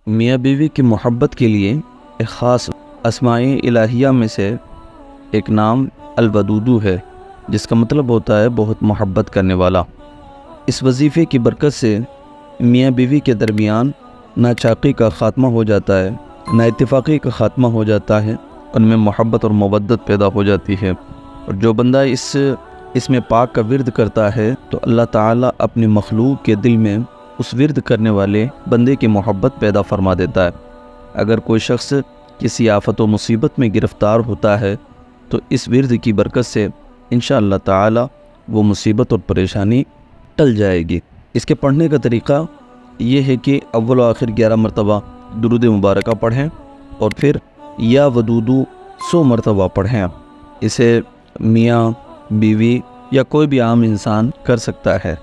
میاں بیوی کی محبت کے لیے ایک خاص اسماء الہیہ میں سے ایک نام الودودو ہے، جس کا مطلب ہوتا ہے بہت محبت کرنے والا۔ اس وظیفے کی برکت سے میاں بیوی کے درمیان ناچاقی کا خاتمہ ہو جاتا ہے، نا اتفاقی کا خاتمہ ہو جاتا ہے، ان میں محبت اور مودت پیدا ہو جاتی ہے۔ اور جو بندہ اس میں پاک کا ورد کرتا ہے تو اللہ تعالیٰ اپنی مخلوق کے دل میں اس ورد کرنے والے بندے کی محبت پیدا فرما دیتا ہے۔ اگر کوئی شخص کسی آفت و مصیبت میں گرفتار ہوتا ہے تو اس ورد کی برکت سے انشاءاللہ تعالیٰ وہ مصیبت اور پریشانی ٹل جائے گی۔ اس کے پڑھنے کا طریقہ یہ ہے کہ اول و آخر 11 مرتبہ درود مبارکہ پڑھیں اور پھر یا ودودو 100 مرتبہ پڑھیں۔ اسے میاں بیوی یا کوئی بھی عام انسان کر سکتا ہے۔